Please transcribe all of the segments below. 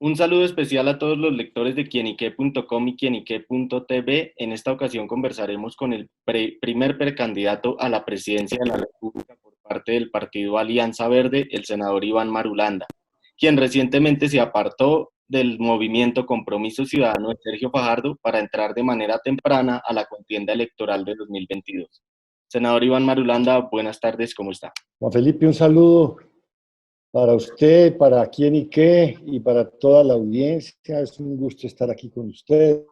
Un saludo especial a todos los lectores de quienique.com y quienique.tv. En esta ocasión conversaremos con el primer precandidato a la presidencia de la República por parte del partido Alianza Verde, el senador Iván Marulanda, quien recientemente se apartó del movimiento Compromiso Ciudadano de Sergio Fajardo para entrar de manera temprana a la contienda electoral de 2022. Senador Iván Marulanda, buenas tardes, ¿cómo está? Juan Felipe, un saludo para usted, para quién y qué, y para toda la audiencia. Es un gusto estar aquí con ustedes.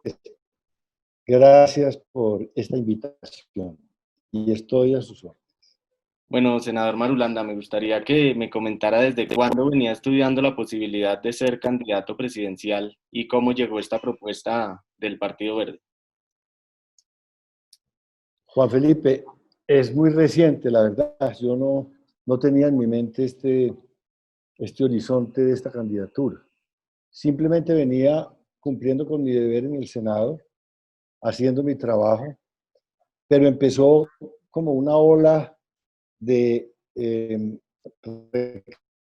Gracias por esta invitación y estoy a sus órdenes. Bueno, senador Marulanda, me gustaría que me comentara desde cuándo venía estudiando la posibilidad de ser candidato presidencial y cómo llegó esta propuesta del Partido Verde. Juan Felipe, es muy reciente, la verdad. Yo no tenía en mi mente este horizonte de esta candidatura. Simplemente venía cumpliendo con mi deber en el Senado, haciendo mi trabajo, pero empezó como una ola de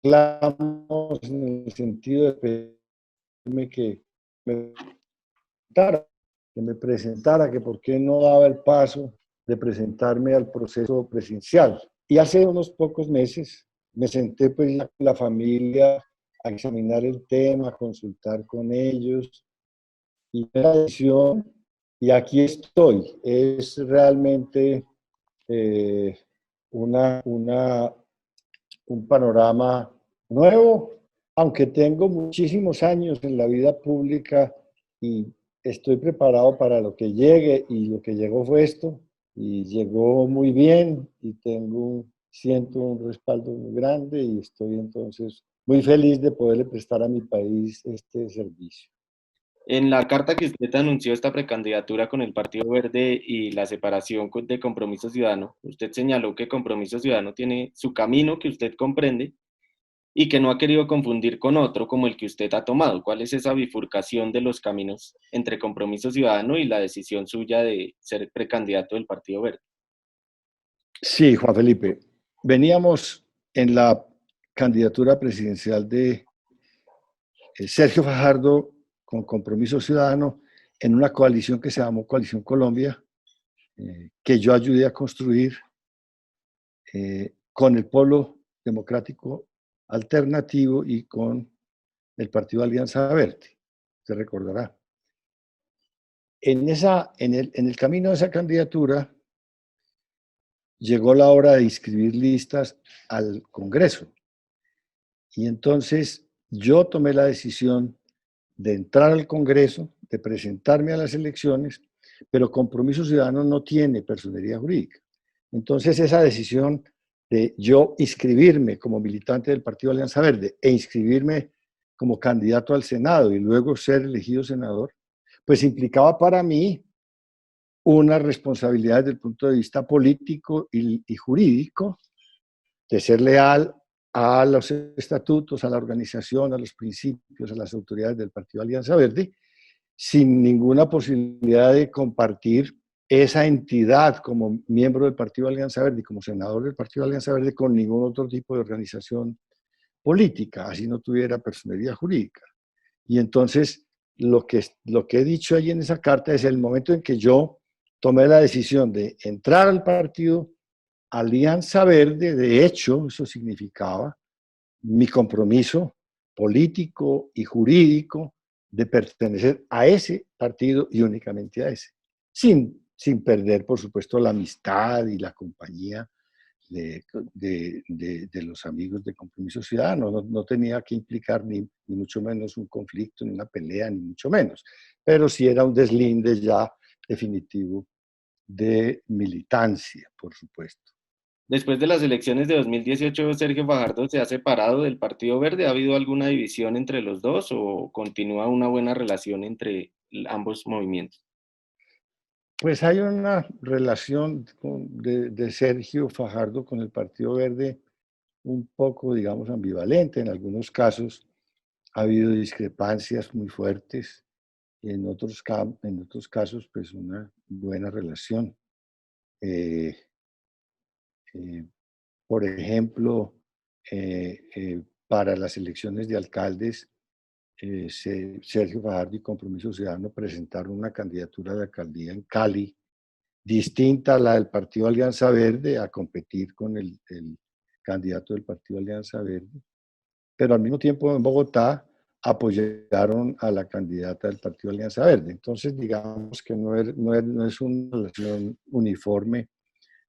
reclamos en el sentido de pedirme presentara, que me presentara, que por qué no daba el paso de presentarme al proceso presidencial. Y hace unos pocos meses me senté pues con la familia a examinar el tema, a consultar con ellos y la decisión, y aquí estoy. Es realmente eh, un panorama nuevo, aunque tengo muchísimos años en la vida pública y estoy preparado para lo que llegue, y lo que llegó fue esto, y llegó muy bien, y siento un respaldo muy grande, y estoy entonces muy feliz de poderle prestar a mi país este servicio. En la carta que usted anunció esta precandidatura con el Partido Verde y la separación de Compromiso Ciudadano, usted señaló que Compromiso Ciudadano tiene su camino que usted comprende y que no ha querido confundir con otro como el que usted ha tomado. ¿Cuál es esa bifurcación de los caminos entre Compromiso Ciudadano y la decisión suya de ser precandidato del Partido Verde? Sí, Juan Felipe, veníamos en la candidatura presidencial de Sergio Fajardo con Compromiso Ciudadano en una coalición que se llamó Coalición Colombia, que yo ayudé a construir con el Polo Democrático Alternativo y con el Partido Alianza Verde, se recordará. En el camino de esa candidatura llegó la hora de inscribir listas al Congreso. Y entonces yo tomé la decisión de entrar al Congreso, de presentarme a las elecciones, pero Compromiso Ciudadano no tiene personería jurídica. Entonces esa decisión de yo inscribirme como militante del Partido Alianza Verde e inscribirme como candidato al Senado y luego ser elegido senador, pues implicaba para mí una responsabilidad desde el punto de vista político y jurídico de ser leal a los estatutos, a la organización, a los principios, a las autoridades del Partido Alianza Verde, sin ninguna posibilidad de compartir esa entidad como miembro del Partido Alianza Verde y como senador del Partido Alianza Verde con ningún otro tipo de organización política, así no tuviera personería jurídica. Y entonces lo que he dicho ahí en esa carta es el momento en que yo tomé la decisión de entrar al partido Alianza Verde. De hecho, eso significaba mi compromiso político y jurídico de pertenecer a ese partido y únicamente a ese, sin perder, por supuesto, la amistad y la compañía de los amigos de Compromiso Ciudadano. No tenía que implicar ni mucho menos un conflicto, ni una pelea, ni mucho menos, pero sí era un deslinde ya definitivo de militancia, por supuesto. Después de las elecciones de 2018, Sergio Fajardo se ha separado del Partido Verde. ¿Ha habido alguna división entre los dos o continúa una buena relación entre ambos movimientos? Pues hay una relación de Sergio Fajardo con el Partido Verde un poco, digamos, ambivalente. En algunos casos ha habido discrepancias muy fuertes, en otros casos, pues una buena relación. Eh, eh, por ejemplo, para las elecciones de alcaldes, Sergio Fajardo y Compromiso Ciudadano presentaron una candidatura de alcaldía en Cali, distinta a la del Partido Alianza Verde, a competir con el candidato del Partido Alianza Verde, pero al mismo tiempo en Bogotá apoyaron a la candidata del Partido Alianza Verde. Entonces, digamos que no es una relación uniforme,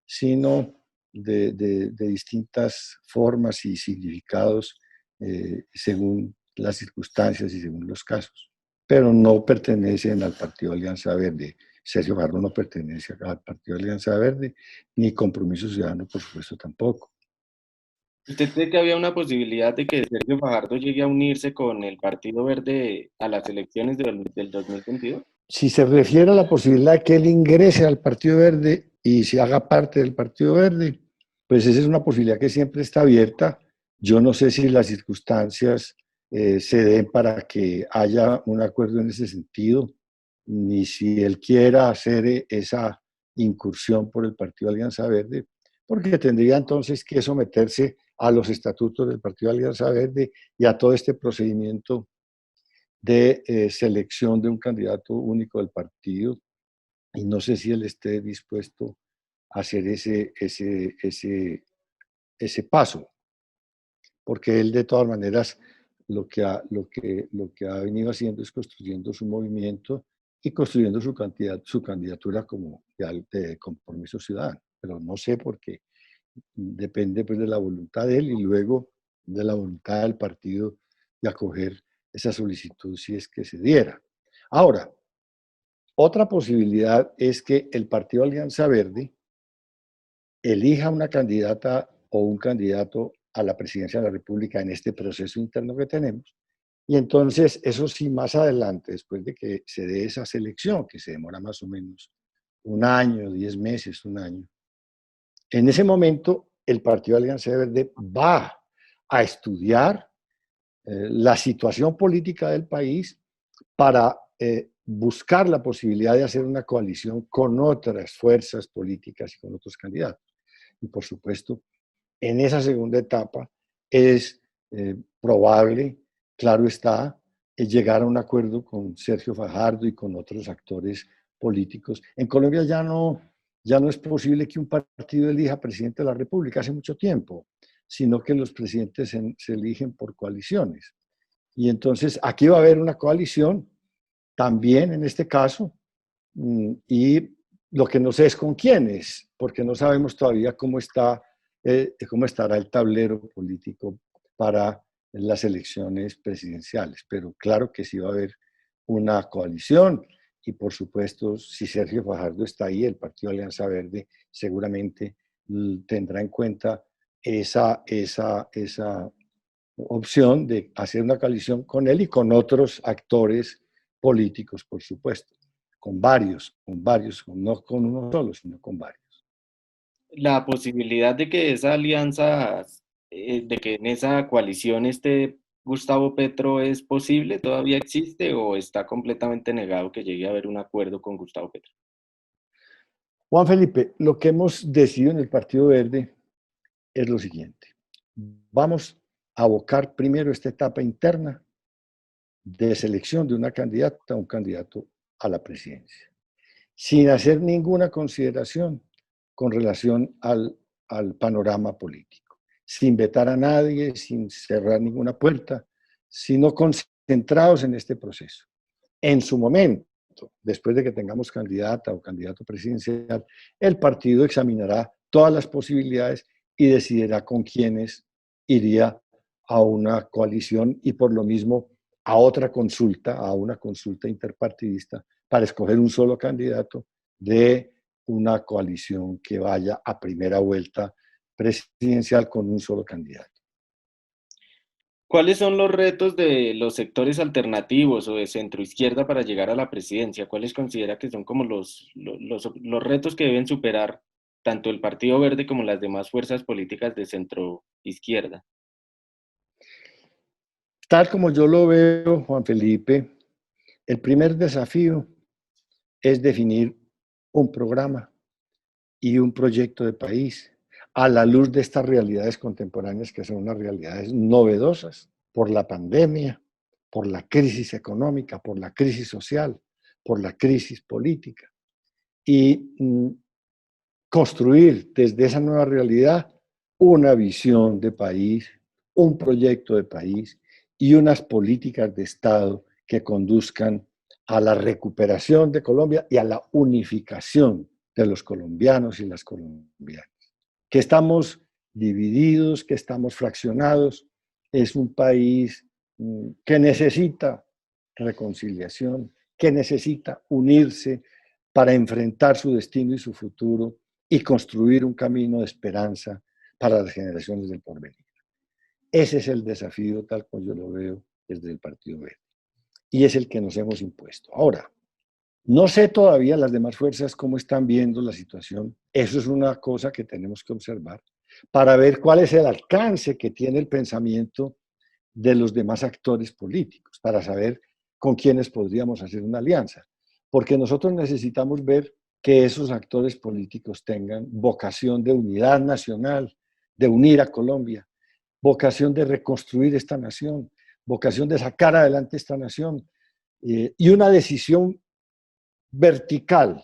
sino de distintas formas y significados según las circunstancias y según los casos. Pero no pertenecen al Partido Alianza Verde. Sergio Fajardo no pertenece al Partido Alianza Verde, ni Compromiso Ciudadano, por supuesto, tampoco. ¿Usted cree que había una posibilidad de que Sergio Fajardo llegue a unirse con el Partido Verde a las elecciones del 2022? Si se refiere a la posibilidad de que él ingrese al Partido Verde y se haga parte del Partido Verde, pues esa es una posibilidad que siempre está abierta. Yo no sé si las circunstancias se den para que haya un acuerdo en ese sentido, ni si él quiera hacer esa incursión por el Partido Alianza Verde, porque tendría entonces que someterse a los estatutos del Partido Alianza Verde y a todo este procedimiento de selección de un candidato único del partido, y no sé si él esté dispuesto a hacer ese paso, porque él de todas maneras lo que ha venido haciendo es construyendo su movimiento y construyendo su candidatura como de Compromiso Ciudadano, pero no sé por qué, depende pues de la voluntad de él y luego de la voluntad del partido de acoger esa solicitud si es que se diera. Ahora, otra posibilidad es que el Partido Alianza Verde elija una candidata o un candidato a la presidencia de la República en este proceso interno que tenemos. Y entonces, eso sí, más adelante, después de que se dé esa selección, que se demora más o menos un año, 10 meses, un año, en ese momento el Partido Alianza Verde va a estudiar la situación política del país para buscar la posibilidad de hacer una coalición con otras fuerzas políticas y con otros candidatos. Y por supuesto, en esa segunda etapa es probable, claro está, llegar a un acuerdo con Sergio Fajardo y con otros actores políticos. En Colombia ya no es posible que un partido elija presidente de la República hace mucho tiempo, sino que los presidentes se eligen por coaliciones. Y entonces aquí va a haber una coalición también en este caso, y lo que no sé es con quiénes, porque no sabemos todavía cómo estará el tablero político para las elecciones presidenciales, pero claro que sí va a haber una coalición y por supuesto si Sergio Fajardo está ahí, el Partido Alianza Verde seguramente tendrá en cuenta esa opción de hacer una coalición con él y con otros actores políticos, por supuesto, con varios, no con uno solo, sino con varios. La posibilidad de que esa alianza, de que en esa coalición esté Gustavo Petro es posible, todavía existe o está completamente negado que llegue a haber un acuerdo con Gustavo Petro? Juan Felipe, lo que hemos decidido en el Partido Verde es lo siguiente. Vamos a abocar primero esta etapa interna de selección de una candidata o un candidato a la presidencia, sin hacer ninguna consideración con relación al panorama político, sin vetar a nadie, sin cerrar ninguna puerta, sino concentrados en este proceso. En su momento, después de que tengamos candidata o candidato presidencial, el partido examinará todas las posibilidades y decidirá con quiénes iría a una coalición y por lo mismo a una consulta interpartidista para escoger un solo candidato de una coalición que vaya a primera vuelta presidencial con un solo candidato. ¿Cuáles son los retos de los sectores alternativos o de centro izquierda para llegar a la presidencia? ¿Cuáles considera que son como los retos que deben superar tanto el Partido Verde como las demás fuerzas políticas de centro izquierda? Tal como yo lo veo, Juan Felipe, el primer desafío es definir un programa y un proyecto de país a la luz de estas realidades contemporáneas que son unas realidades novedosas por la pandemia, por la crisis económica, por la crisis social, por la crisis política. Y construir desde esa nueva realidad una visión de país, un proyecto de país y unas políticas de Estado que conduzcan a la recuperación de Colombia y a la unificación de los colombianos y las colombianas. Que estamos divididos, que estamos fraccionados, es un país que necesita reconciliación, que necesita unirse para enfrentar su destino y su futuro y construir un camino de esperanza para las generaciones del porvenir. Ese es el desafío tal como yo lo veo desde el Partido Verde. Y es el que nos hemos impuesto. Ahora, no sé todavía las demás fuerzas cómo están viendo la situación. Eso es una cosa que tenemos que observar para ver cuál es el alcance que tiene el pensamiento de los demás actores políticos, para saber con quiénes podríamos hacer una alianza. Porque nosotros necesitamos ver que esos actores políticos tengan vocación de unidad nacional, de unir a Colombia, vocación de reconstruir esta nación, vocación de sacar adelante esta nación y una decisión vertical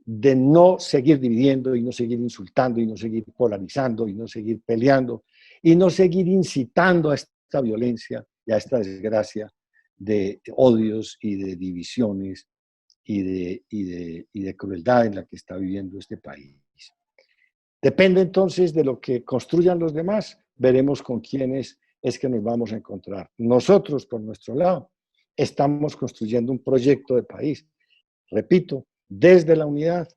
de no seguir dividiendo y no seguir insultando y no seguir polarizando y no seguir peleando y no seguir incitando a esta violencia y a esta desgracia de odios y de divisiones y de crueldad en la que está viviendo este país. Depende entonces de lo que construyan los demás, veremos con quiénes es que nos vamos a encontrar. Nosotros, por nuestro lado, estamos construyendo un proyecto de país, repito, desde la unidad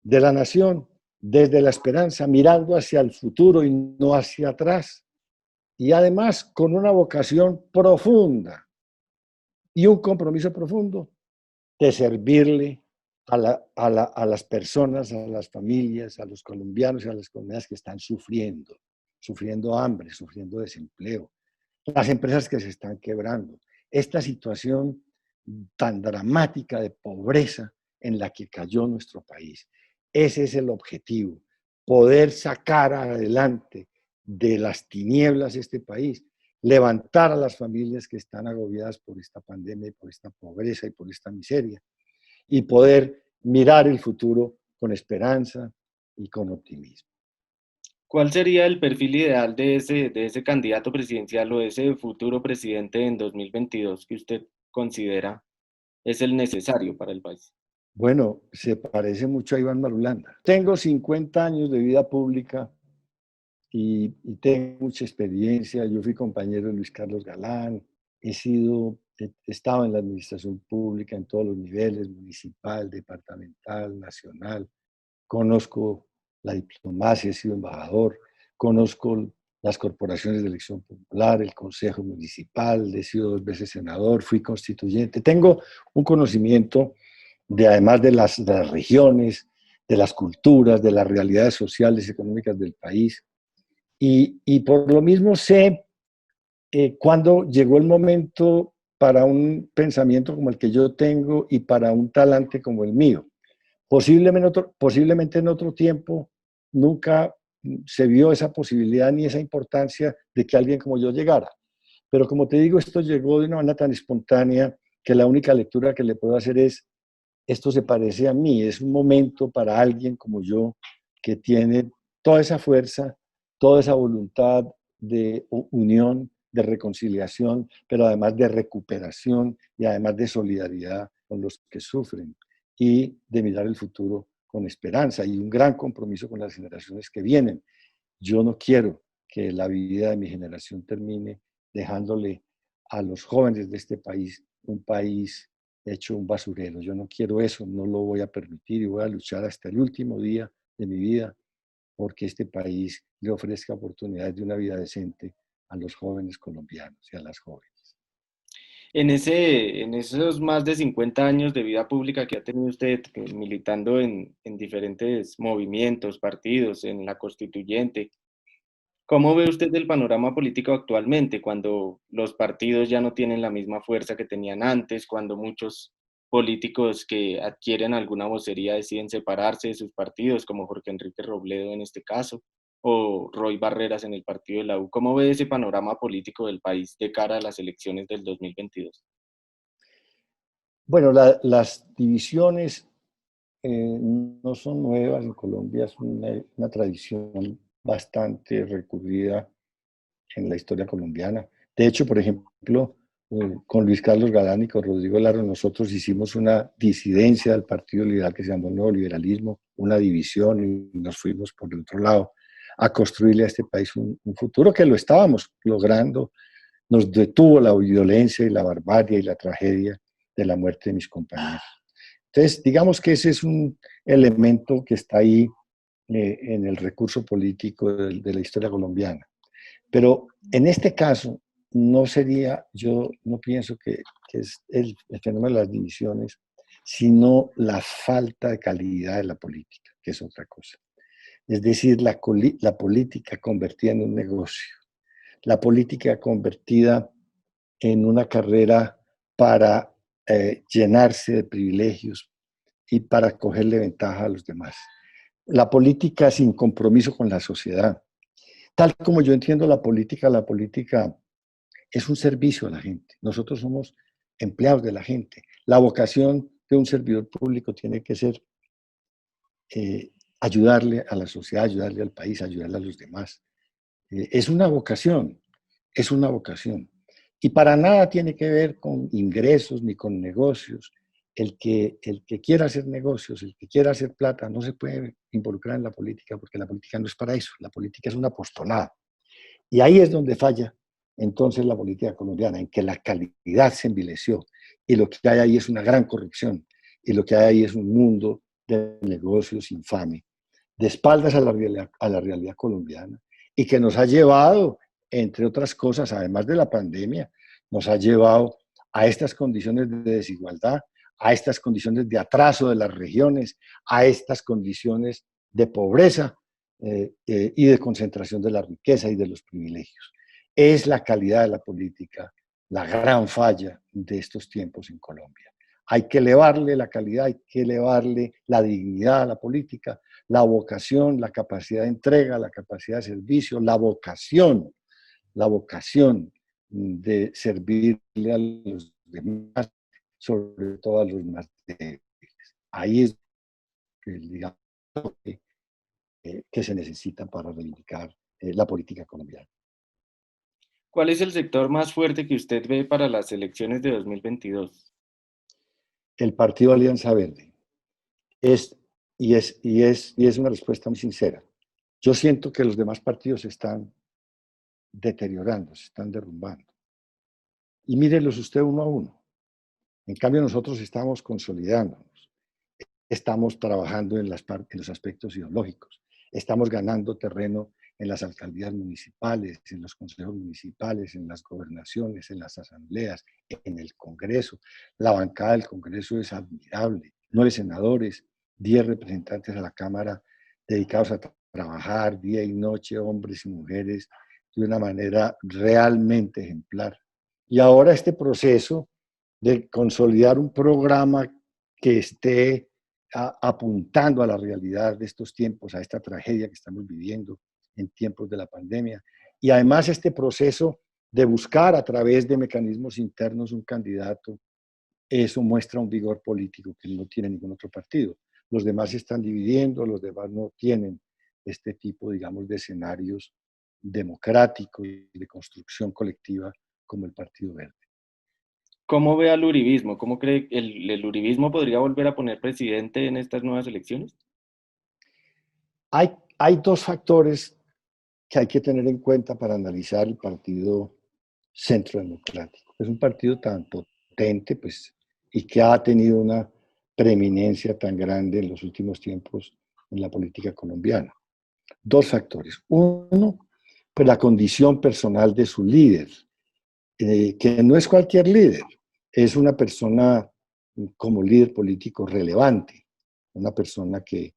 de la nación, desde la esperanza, mirando hacia el futuro y no hacia atrás. Y además con una vocación profunda y un compromiso profundo de servirle a las personas, a las familias, a los colombianos y a las comunidades que están sufriendo hambre, sufriendo desempleo, las empresas que se están quebrando. Esta situación tan dramática de pobreza en la que cayó nuestro país. Ese es el objetivo, poder sacar adelante de las tinieblas este país, levantar a las familias que están agobiadas por esta pandemia y por esta pobreza y por esta miseria, y poder mirar el futuro con esperanza y con optimismo. ¿Cuál sería el perfil ideal de ese candidato presidencial o de ese futuro presidente en 2022 que usted considera es el necesario para el país? Bueno, se parece mucho a Iván Marulanda. Tengo 50 años de vida pública y tengo mucha experiencia. Yo fui compañero de Luis Carlos Galán, he estado en la administración pública en todos los niveles, municipal, departamental, nacional. Conozco la diplomacia, he sido embajador, conozco las corporaciones de elección popular, el consejo municipal, he sido 2 veces senador, fui constituyente. Tengo un conocimiento además de las regiones, de las culturas, de las realidades sociales y económicas del país. Y por lo mismo sé cuándo llegó el momento para un pensamiento como el que yo tengo y para un talante como el mío. Posiblemente en otro tiempo nunca se vio esa posibilidad ni esa importancia de que alguien como yo llegara. Pero como te digo, esto llegó de una manera tan espontánea que la única lectura que le puedo hacer es, esto se parece a mí, es un momento para alguien como yo que tiene toda esa fuerza, toda esa voluntad de unión, de reconciliación, pero además de recuperación y además de solidaridad con los que sufren y de mirar el futuro con esperanza y un gran compromiso con las generaciones que vienen. Yo no quiero que la vida de mi generación termine dejándole a los jóvenes de este país un país hecho un basurero. Yo no quiero eso, no lo voy a permitir y voy a luchar hasta el último día de mi vida porque este país le ofrezca oportunidades de una vida decente a los jóvenes colombianos y a las jóvenes. En esos más de 50 años de vida pública que ha tenido usted militando en diferentes movimientos, partidos, en la constituyente, ¿cómo ve usted el panorama político actualmente, cuando los partidos ya no tienen la misma fuerza que tenían antes, cuando muchos políticos que adquieren alguna vocería deciden separarse de sus partidos, como Jorge Enrique Robledo en este caso, o Roy Barreras en el partido de la U. ¿Cómo ve ese panorama político del país de cara a las elecciones del 2022? Bueno, las divisiones no son nuevas en Colombia, es una tradición bastante recurrida en la historia colombiana. De hecho, por ejemplo, con Luis Carlos Galán y con Rodrigo Laro, nosotros hicimos una disidencia del Partido Liberal que se llamó Nuevo Liberalismo, una división, y nos fuimos por el otro lado a construirle a este país un futuro que lo estábamos logrando. Nos detuvo la violencia y la barbarie y la tragedia de la muerte de mis compañeros. Entonces, digamos que ese es un elemento que está ahí en el recurso político de la historia colombiana. Pero en este caso, no sería, yo no pienso que es el fenómeno de las divisiones, sino la falta de calidad de la política, que es otra cosa. Es decir, la política convertida en un negocio, la política convertida en una carrera para llenarse de privilegios y para cogerle ventaja a los demás. La política sin compromiso con la sociedad. Tal como yo entiendo la política es un servicio a la gente. Nosotros somos empleados de la gente. La vocación de un servidor público tiene que ser ayudarle a la sociedad, ayudarle al país, ayudarle a los demás. Es una vocación, es una vocación. Y para nada tiene que ver con ingresos ni con negocios. El que quiera hacer negocios, el que quiera hacer plata, no se puede involucrar en la política porque la política no es para eso. La política es una apostolada. Y ahí es donde falla entonces la política colombiana, en que la calidad se envileció y lo que hay ahí es una gran corrupción y lo que hay ahí es un mundo de negocios infame, de espaldas a la realidad colombiana y que nos ha llevado, entre otras cosas, además de la pandemia, nos ha llevado a estas condiciones de desigualdad, a estas condiciones de atraso de las regiones, a estas condiciones de pobreza y de concentración de la riqueza y de los privilegios. Es la calidad de la política la gran falla de estos tiempos en Colombia. Hay que elevarle la calidad, hay que elevarle la dignidad a la política, la vocación, la capacidad de entrega, la capacidad de servicio, la vocación de servirle a los demás, sobre todo a los más débiles. Ahí es, digamos, que se necesita para reivindicar la política colombiana. ¿Cuál es el sector más fuerte que usted ve para las elecciones de 2022? El Partido Alianza Verde es, y es una respuesta muy sincera. Yo siento que los demás partidos se están deteriorando, se están derrumbando. Y mírenlos usted uno a uno. En cambio, nosotros estamos consolidándonos, estamos trabajando en los aspectos ideológicos, estamos ganando terreno en las alcaldías municipales, en los consejos municipales, en las gobernaciones, en las asambleas, en el Congreso. La bancada del Congreso es admirable. 9 senadores, 10 representantes a la Cámara dedicados a trabajar día y noche, hombres y mujeres, de una manera realmente ejemplar. Y ahora este proceso de consolidar un programa que esté apuntando a la realidad de estos tiempos, a esta tragedia que estamos viviendo en tiempos de la pandemia. Y además este proceso de buscar a través de mecanismos internos un candidato, eso muestra un vigor político que no tiene ningún otro partido. Los demás se están dividiendo, los demás no tienen este tipo, digamos, de escenarios democráticos y de construcción colectiva como el Partido Verde. ¿Cómo ve al uribismo? ¿Cómo cree que el uribismo podría volver a poner presidente en estas nuevas elecciones? Hay dos factores que hay que tener en cuenta para analizar el partido Centro Democrático. Es un partido tan potente, pues, y que ha tenido una preeminencia tan grande en los últimos tiempos en la política colombiana. Dos factores. Uno, pues la condición personal de su líder, que no es cualquier líder, es una persona como líder político relevante, una persona que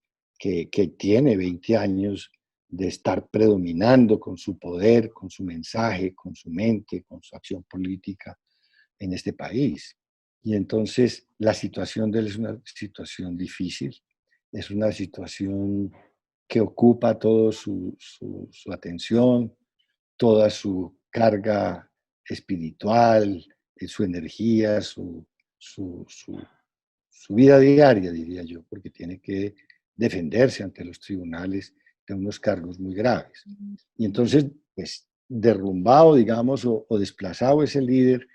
tiene 20 años de estar predominando con su poder, con su mensaje, con su mente, con su acción política en este país. Y entonces la situación de él es una situación difícil, es una situación que ocupa toda su atención, toda su carga espiritual, su energía, su vida diaria, diría yo, porque tiene que defenderse ante los tribunales de unos cargos muy graves. Y entonces, pues, derrumbado, digamos, o desplazado ese líder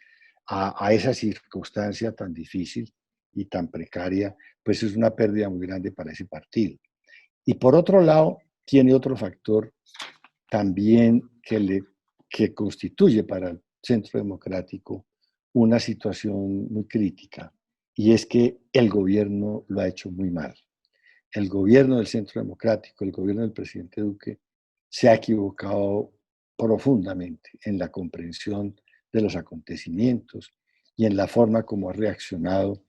a esa circunstancia tan difícil y tan precaria, pues es una pérdida muy grande para ese partido. Y por otro lado, tiene otro factor también que constituye para el Centro Democrático una situación muy crítica, y es que el gobierno lo ha hecho muy mal. El gobierno del Centro Democrático, el gobierno del presidente Duque, se ha equivocado profundamente en la comprensión de los acontecimientos y en la forma como ha reaccionado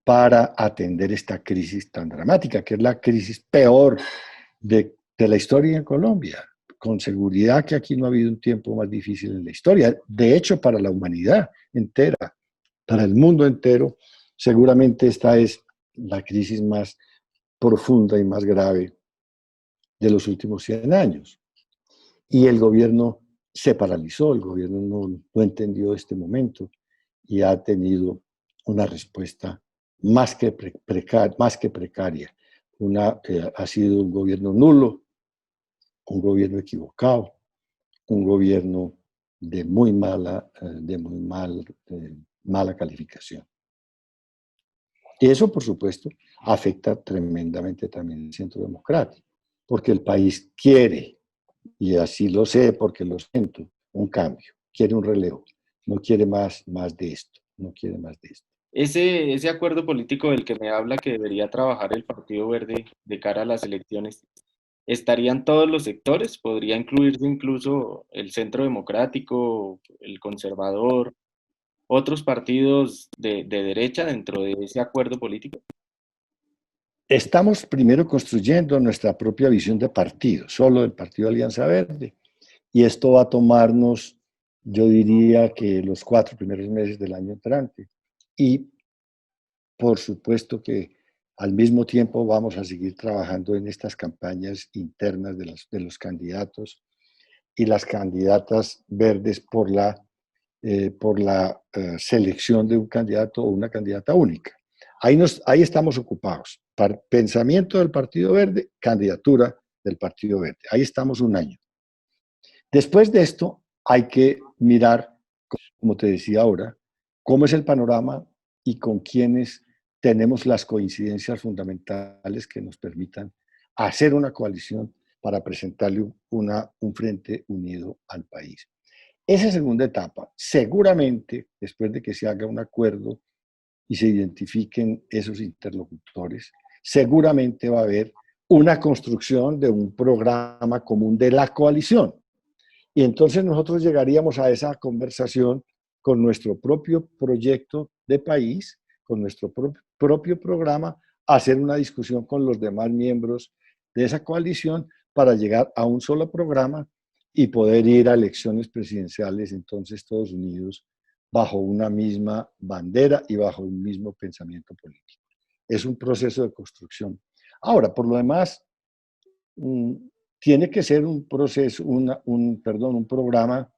para atender esta crisis tan dramática, que es la crisis peor de la historia en Colombia. Con seguridad que aquí no ha habido un tiempo más difícil en la historia. De hecho, para la humanidad entera, para el mundo entero, seguramente esta es la crisis más profunda y más grave de los últimos 100 años. Y el gobierno se paralizó, el gobierno no entendió este momento y ha tenido una respuesta más que precaria. Ha sido un gobierno nulo, un gobierno equivocado, un gobierno mala calificación. Y eso, por supuesto, afecta tremendamente también al Centro Democrático, porque el país quiere, y así lo sé porque lo siento, un cambio, quiere un relevo, no quiere más de esto, no quiere más de esto. Ese acuerdo político del que me habla que debería trabajar el Partido Verde de cara a las elecciones, ¿estarían todos los sectores? ¿Podría incluirse incluso el Centro Democrático, el Conservador, otros partidos de derecha dentro de ese acuerdo político? Estamos primero construyendo nuestra propia visión de partido, solo del Partido Alianza Verde, y esto va a tomarnos, yo diría que los 4 primeros meses del año entrante. Y por supuesto que al mismo tiempo vamos a seguir trabajando en estas campañas internas de los candidatos y las candidatas verdes por la selección de un candidato o una candidata única. Ahí estamos ocupados. Pensamiento del Partido Verde, candidatura del Partido Verde. Ahí estamos un año. Después de esto, hay que mirar, como te decía ahora, cómo es el panorama y con quiénes tenemos las coincidencias fundamentales que nos permitan hacer una coalición para presentarle un frente unido al país. Esa segunda etapa, seguramente, después de que se haga un acuerdo y se identifiquen esos interlocutores, seguramente va a haber una construcción de un programa común de la coalición. Y entonces nosotros llegaríamos a esa conversación con nuestro propio proyecto de país, con nuestro propio programa, a hacer una discusión con los demás miembros de esa coalición para llegar a un solo programa y poder ir a elecciones presidenciales, entonces todos unidos bajo una misma bandera y bajo un mismo pensamiento político. Es un proceso de construcción. Ahora, por lo demás, tiene que ser un proceso, un programa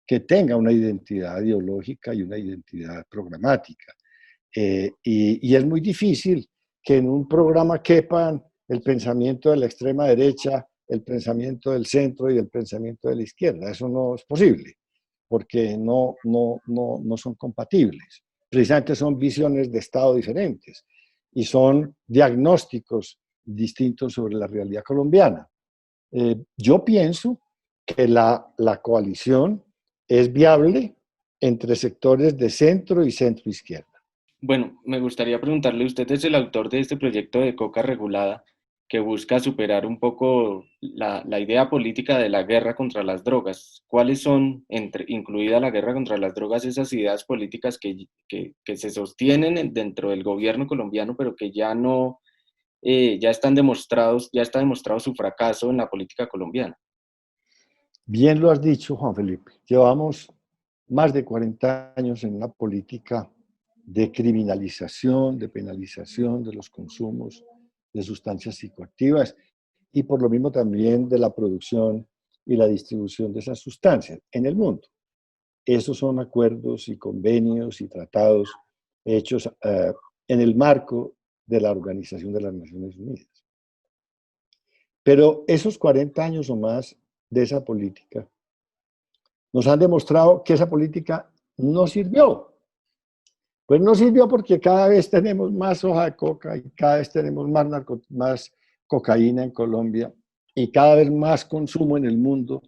que tenga una identidad ideológica y una identidad programática. Y es muy difícil que en un programa quepan el pensamiento de la extrema derecha, el pensamiento del centro y el pensamiento de la izquierda. Eso no es posible, porque no son compatibles. Precisamente son visiones de Estado diferentes y son diagnósticos distintos sobre la realidad colombiana. Yo pienso que la coalición es viable entre sectores de centro y centro izquierda. Bueno, me gustaría preguntarle, usted es el autor de este proyecto de Coca Regulada que busca superar un poco la idea política de la guerra contra las drogas. ¿Cuáles son, incluida la guerra contra las drogas, esas ideas políticas que se sostienen dentro del gobierno colombiano, pero que ya no, ya está demostrado su fracaso en la política colombiana? Bien lo has dicho, Juan Felipe. Llevamos más de 40 años en una política de criminalización, de penalización de los consumos de sustancias psicoactivas y por lo mismo también de la producción y la distribución de esas sustancias en el mundo. Esos son acuerdos y convenios y tratados hechos en el marco de la Organización de las Naciones Unidas. Pero esos 40 años o más de esa política nos han demostrado que esa política no sirvió. Pues no sirvió porque cada vez tenemos más hoja de coca y cada vez tenemos más cocaína en Colombia y cada vez más consumo en el mundo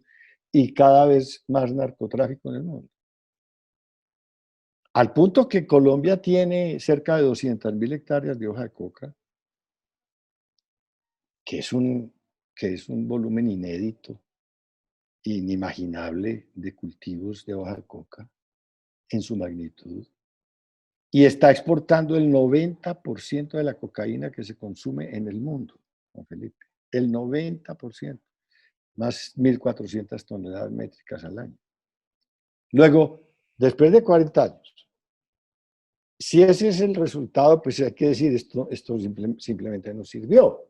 y cada vez más narcotráfico en el mundo. Al punto que Colombia tiene cerca de 200.000 hectáreas de hoja de coca, que es un volumen inédito, inimaginable de cultivos de hoja de coca en su magnitud. Y está exportando el 90% de la cocaína que se consume en el mundo, Juan Felipe. El 90%, más 1.400 toneladas métricas al año. Luego, después de 40 años, si ese es el resultado, pues hay que decir, esto simplemente no sirvió.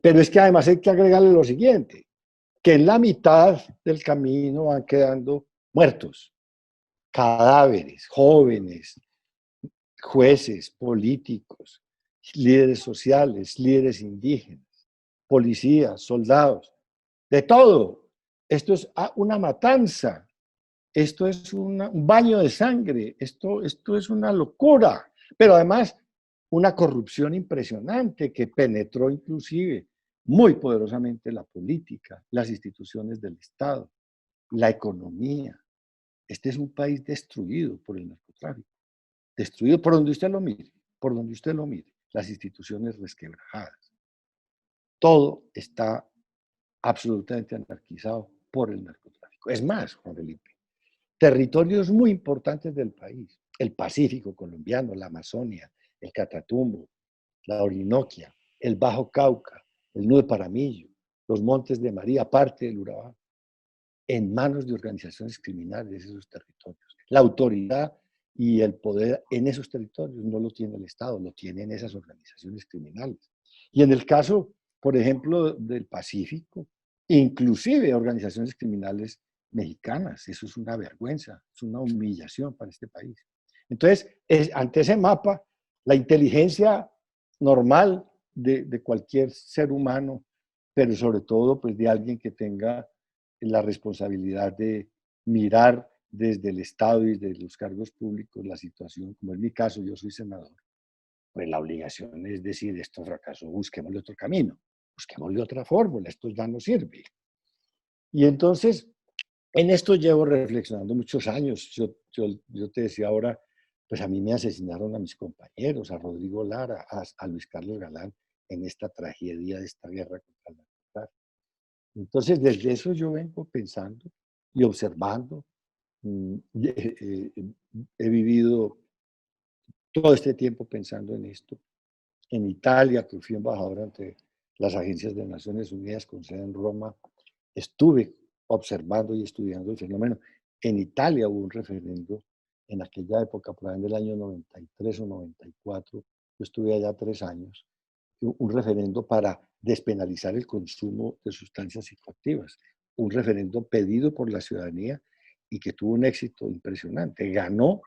Pero es que además hay que agregarle lo siguiente, que en la mitad del camino van quedando muertos, cadáveres, jóvenes, jueces, políticos, líderes sociales, líderes indígenas, policías, soldados, de todo. Esto es una matanza, esto es un baño de sangre, esto es una locura, pero además una corrupción impresionante que penetró inclusive muy poderosamente la política, las instituciones del Estado, la economía. Este es un país destruido por el narcotráfico, destruido por donde usted lo mire, por donde usted lo mire, las instituciones resquebrajadas. Todo está absolutamente anarquizado por el narcotráfico. Es más, Juan Felipe, territorios muy importantes del país, el Pacífico colombiano, la Amazonia, el Catatumbo, la Orinoquia, el Bajo Cauca, el Nudo de Paramillo, los Montes de María, parte del Urabá, en manos de organizaciones criminales esos territorios. La autoridad y el poder en esos territorios no lo tiene el Estado, lo tienen esas organizaciones criminales. Y en el caso, por ejemplo, del Pacífico, inclusive organizaciones criminales mexicanas, eso es una vergüenza, es una humillación para este país. Entonces, ante ese mapa, la inteligencia normal de cualquier ser humano, pero sobre todo pues, de alguien que tenga la responsabilidad de mirar desde el Estado y desde los cargos públicos la situación, como es mi caso, yo soy senador, pues la obligación es decir, esto fracasó, busquémosle otro camino, busquémosle otra fórmula, esto ya no sirve. Y entonces, en esto llevo reflexionando muchos años. Yo te decía ahora, pues a mí me asesinaron a mis compañeros, a Rodrigo Lara, a Luis Carlos Galán, en esta tragedia de esta guerra contra el narcotráfico. Entonces, desde eso yo vengo pensando y observando. He vivido todo este tiempo pensando en esto. En Italia, que fui embajador ante las agencias de Naciones Unidas con sede en Roma, estuve observando y estudiando el fenómeno. En Italia hubo un referendo en aquella época, por ahí del año 93 o 94, yo estuve allá 3 años, un referendo para despenalizar el consumo de sustancias psicoactivas, un referendo pedido por la ciudadanía y que tuvo un éxito impresionante. Ganó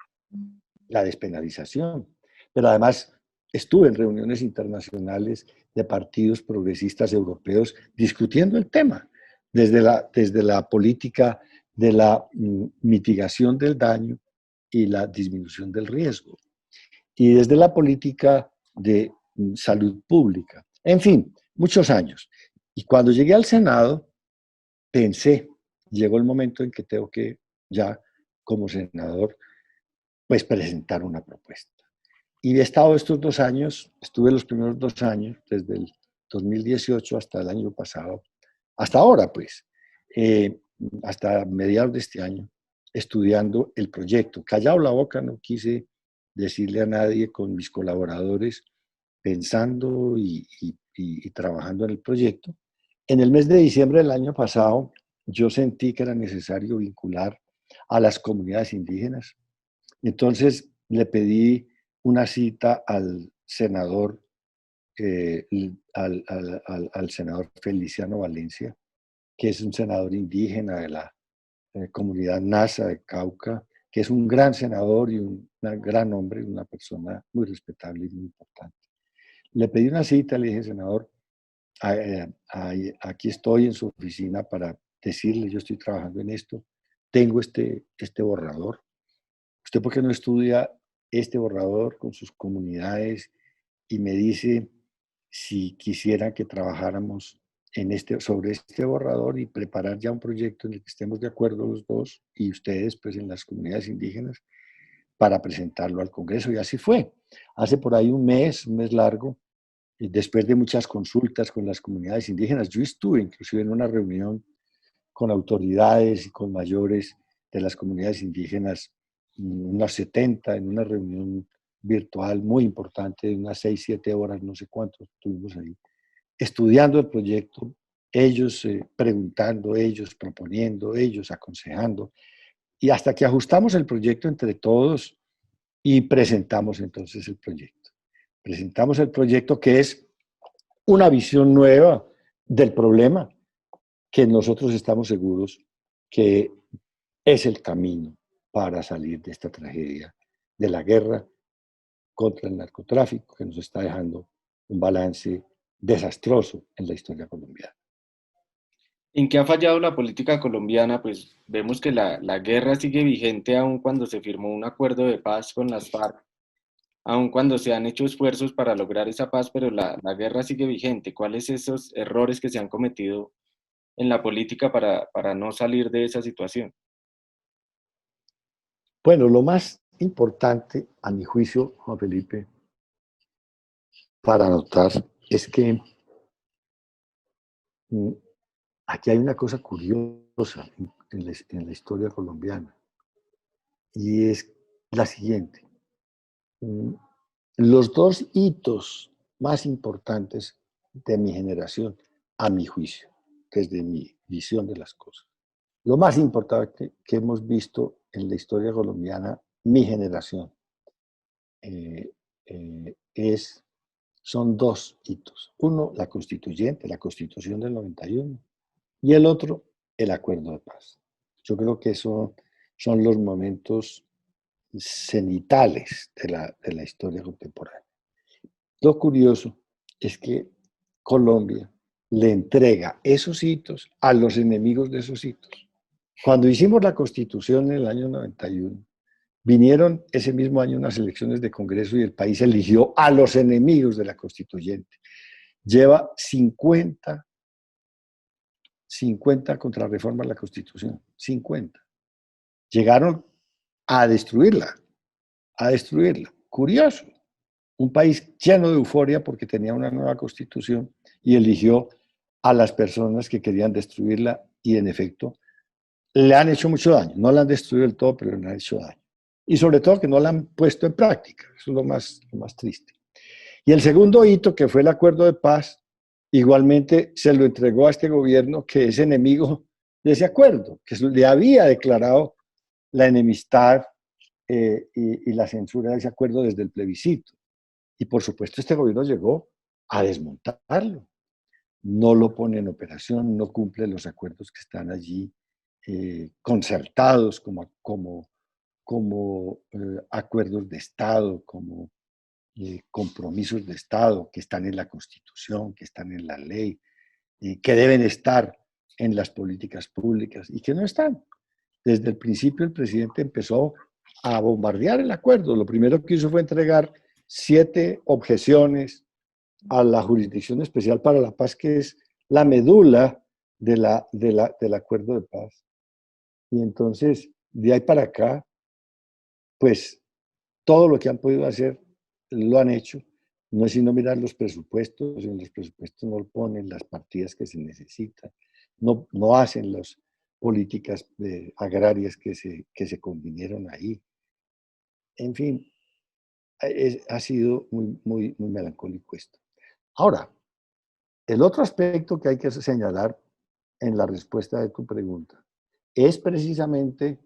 la despenalización, pero además estuve en reuniones internacionales de partidos progresistas europeos discutiendo el tema, desde la política de la mitigación del daño y la disminución del riesgo, y desde la política de salud pública. En fin, muchos años. Y cuando llegué al Senado, pensé, llegó el momento en que tengo que ya como senador, pues presentar una propuesta. Y he estado estos 2 años, estuve los primeros 2 años, desde el 2018 hasta el año pasado, hasta ahora pues, hasta mediados de este año, estudiando el proyecto. Callado la boca, no quise decirle a nadie con mis colaboradores, pensando y trabajando en el proyecto. En el mes de diciembre del año pasado, yo sentí que era necesario vincular a las comunidades indígenas. Entonces le pedí una cita al senador al senador Feliciano Valencia, que es un senador indígena de la comunidad Nasa de Cauca, que es un gran senador y un gran hombre, una persona muy respetable y muy importante. Le pedí una cita, le dije, senador, aquí estoy en su oficina para decirle, yo estoy trabajando en esto, tengo este borrador. ¿Usted por qué no estudia este borrador con sus comunidades y me dice si quisiera que trabajáramos sobre este borrador y preparar ya un proyecto en el que estemos de acuerdo los dos y ustedes pues en las comunidades indígenas para presentarlo al Congreso? Y así fue. Hace por ahí un mes largo, y después de muchas consultas con las comunidades indígenas, yo estuve inclusive en una reunión con autoridades y con mayores de las comunidades indígenas, unas 70, en una reunión virtual muy importante, de unas 6, 7 horas, no sé cuánto estuvimos ahí, estudiando el proyecto, ellos preguntando, ellos proponiendo, ellos aconsejando, y hasta que ajustamos el proyecto entre todos y presentamos entonces el proyecto. Presentamos el proyecto que es una visión nueva del problema, que nosotros estamos seguros que es el camino para salir de esta tragedia, de la guerra contra el narcotráfico, que nos está dejando un balance desastroso en la historia colombiana. ¿En qué ha fallado la política colombiana? Pues vemos que la guerra sigue vigente aun cuando se firmó un acuerdo de paz con las FARC, aun cuando se han hecho esfuerzos para lograr esa paz, pero la guerra sigue vigente. ¿Cuáles son esos errores que se han cometido en la política para no salir de esa situación? Bueno, lo más importante, a mi juicio, Juan Felipe, para notar es que mm, aquí hay una cosa curiosa en la historia colombiana y es la siguiente. Mm, Los dos hitos más importantes de mi generación, a mi juicio, desde mi visión de las cosas. Lo más importante que hemos visto en la historia colombiana, mi generación, eh, son dos hitos. Uno, la constituyente, la constitución del 91, y el otro, el acuerdo de paz. Yo creo que esos son los momentos cenitales de la historia contemporánea. Lo curioso es que Colombia le entrega esos hitos a los enemigos de esos hitos. Cuando hicimos la Constitución en el año 91, vinieron ese mismo año unas elecciones de Congreso y el país eligió a los enemigos de la Constituyente. Lleva 50 contrarreformas a la Constitución, 50. Llegaron a destruirla, a destruirla. Curioso, un país lleno de euforia porque tenía una nueva constitución y eligió a las personas que querían destruirla y en efecto le han hecho mucho daño. No la han destruido del todo, pero le han hecho daño. Y sobre todo que no la han puesto en práctica. Eso es lo más triste. Y el segundo hito, que fue el acuerdo de paz, igualmente se lo entregó a este gobierno que es enemigo de ese acuerdo, que le había declarado la enemistad y la censura de ese acuerdo desde el plebiscito. Y por supuesto este gobierno llegó a desmontarlo. No lo pone en operación, no cumple los acuerdos que están allí concertados como acuerdos de Estado, como compromisos de Estado que están en la Constitución, que están en la ley, que deben estar en las políticas públicas y que no están. Desde el principio el presidente empezó a bombardear el acuerdo. Lo primero que hizo fue entregar 7 objeciones a la Jurisdicción Especial para la Paz, que es la medula del acuerdo de paz. Y entonces, de ahí para acá, pues todo lo que han podido hacer lo han hecho. No es sino mirar los presupuestos, en los presupuestos no ponen las partidas que se necesitan, no hacen las políticas agrarias que se convinieron ahí. En fin, ha sido muy, muy, muy melancólico esto. Ahora, el otro aspecto que hay que señalar en la respuesta de tu pregunta es precisamente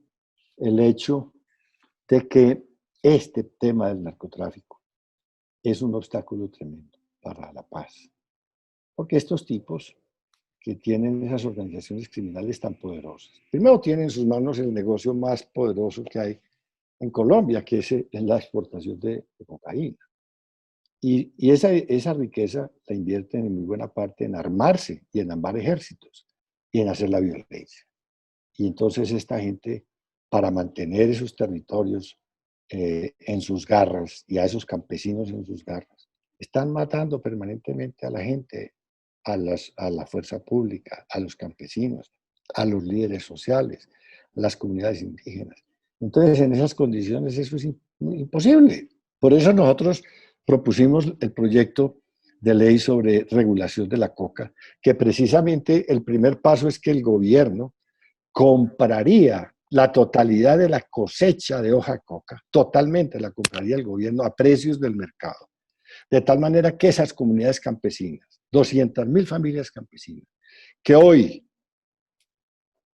el hecho de que este tema del narcotráfico es un obstáculo tremendo. para la paz. Porque estos tipos que tienen esas organizaciones criminales tan poderosas, primero tienen en sus manos el negocio más poderoso que hay en Colombia, que es la exportación de cocaína. Y esa riqueza la invierten en muy buena parte en armarse y en armar ejércitos y en hacer la violencia. Y entonces esta gente, para mantener esos territorios en sus garras y a esos campesinos en sus garras, están matando permanentemente a la gente, a la fuerza pública, a los campesinos, a los líderes sociales, a las comunidades indígenas. Entonces, en esas condiciones eso es imposible. Por eso nosotros propusimos el proyecto de ley sobre regulación de la coca, que precisamente el primer paso es que el gobierno compraría la totalidad de la cosecha de hoja coca, totalmente la compraría el gobierno a precios del mercado, de tal manera que esas comunidades campesinas, 200.000 familias campesinas, que hoy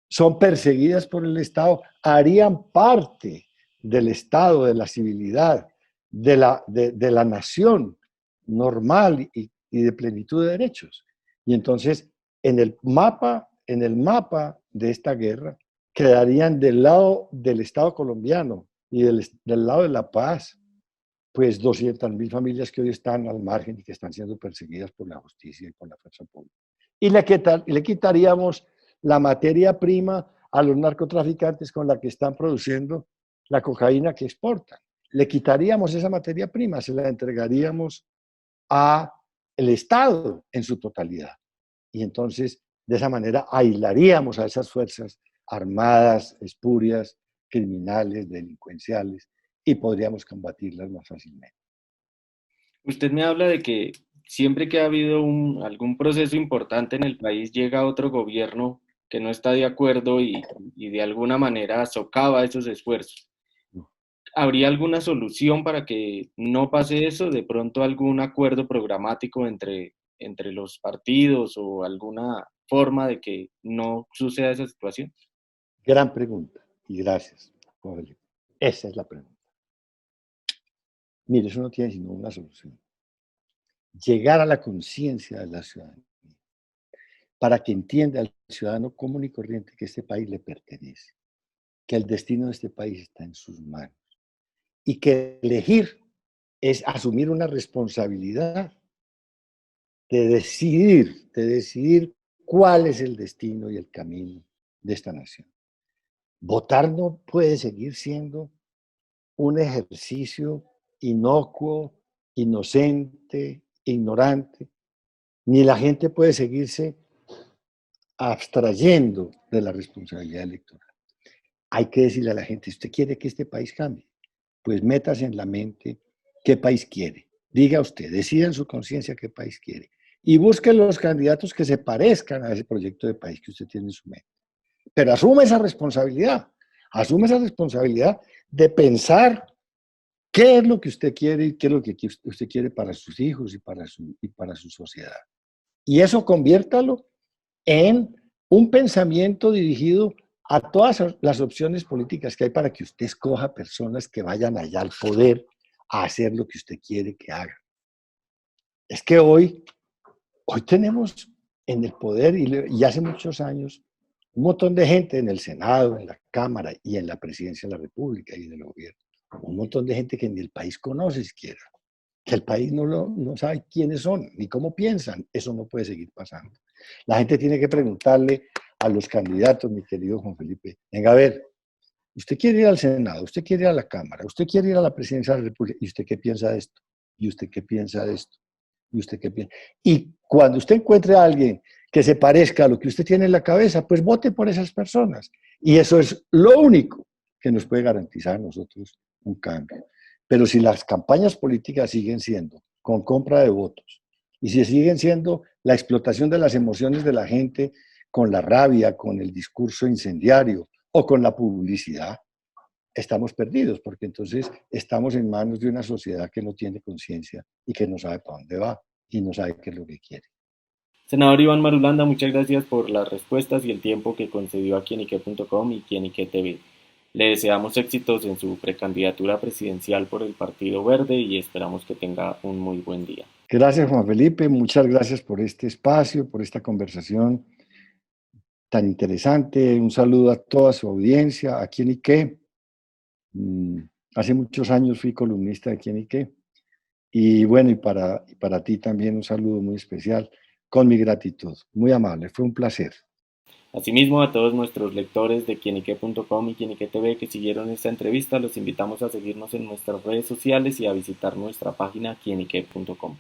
son perseguidas por el Estado, harían parte del Estado, de la civilidad, de la nación normal y de plenitud de derechos. Y entonces, en el mapa de esta guerra, quedarían del lado del Estado colombiano y del lado de la paz, pues 200.000 familias que hoy están al margen y que están siendo perseguidas por la justicia y por la fuerza pública. Y le quitaríamos la materia prima a los narcotraficantes con la que están produciendo la cocaína que exportan. Le quitaríamos esa materia prima, se la entregaríamos al Estado en su totalidad. Y entonces, de esa manera, aislaríamos a esas fuerzas armadas, espurias, criminales, delincuenciales, y podríamos combatirlas más fácilmente. Usted me habla de que siempre que ha habido algún proceso importante en el país, llega otro gobierno que no está de acuerdo y de alguna manera socava esos esfuerzos. ¿Habría alguna solución para que no pase eso? ¿De pronto algún acuerdo programático entre los partidos o alguna forma de que no suceda esa situación? Gran pregunta, y gracias, Jorge. Esa es la pregunta. Mire, eso no tiene sino una solución. Llegar a la conciencia de la ciudadanía, para que entienda al ciudadano común y corriente que este país le pertenece, que el destino de este país está en sus manos y que elegir es asumir una responsabilidad de decidir cuál es el destino y el camino de esta nación. Votar no puede seguir siendo un ejercicio inocuo, inocente, ignorante, ni la gente puede seguirse abstrayendo de la responsabilidad electoral. Hay que decirle a la gente, ¿usted quiere que este país cambie? Pues métase en la mente qué país quiere. Diga usted, decida en su conciencia qué país quiere. Y busque los candidatos que se parezcan a ese proyecto de país que usted tiene en su mente. Pero asume esa responsabilidad de pensar qué es lo que usted quiere y qué es lo que usted quiere para sus hijos y para su sociedad. Y eso conviértalo en un pensamiento dirigido a todas las opciones políticas que hay para que usted escoja personas que vayan allá al poder a hacer lo que usted quiere que hagan. Es que hoy tenemos en el poder y hace muchos años un montón de gente en el Senado, en la Cámara y en la Presidencia de la República y del gobierno. Un montón de gente que ni el país conoce siquiera, que el país no sabe quiénes son ni cómo piensan. Eso no puede seguir pasando. La gente tiene que preguntarle a los candidatos, mi querido Juan Felipe, venga a ver, usted quiere ir al Senado, usted quiere ir a la Cámara, usted quiere ir a la Presidencia de la República, ¿y usted qué piensa de esto? ¿Y usted qué piensa de esto? ¿Y usted qué piensa? Y cuando usted encuentre a alguien que se parezca a lo que usted tiene en la cabeza, pues vote por esas personas. Y eso es lo único que nos puede garantizar a nosotros un cambio. Pero si las campañas políticas siguen siendo con compra de votos y si siguen siendo la explotación de las emociones de la gente con la rabia, con el discurso incendiario o con la publicidad, estamos perdidos, porque entonces estamos en manos de una sociedad que no tiene conciencia y que no sabe para dónde va y no sabe qué es lo que quiere. Senador Iván Marulanda, muchas gracias por las respuestas y el tiempo que concedió a quienique.com y Quienique TV. Le deseamos éxitos en su precandidatura presidencial por el Partido Verde y esperamos que tenga un muy buen día. Gracias, Juan Felipe. Muchas gracias por este espacio, por esta conversación tan interesante. Un saludo a toda su audiencia, aquí en Ique. Mm, Hace muchos años fui columnista aquí en Ique. Y bueno, y para ti también un saludo muy especial, con mi gratitud. Muy amable, fue un placer. Asimismo, a todos nuestros lectores de quienique.com y Quienique TV que siguieron esta entrevista, los invitamos a seguirnos en nuestras redes sociales y a visitar nuestra página quienique.com.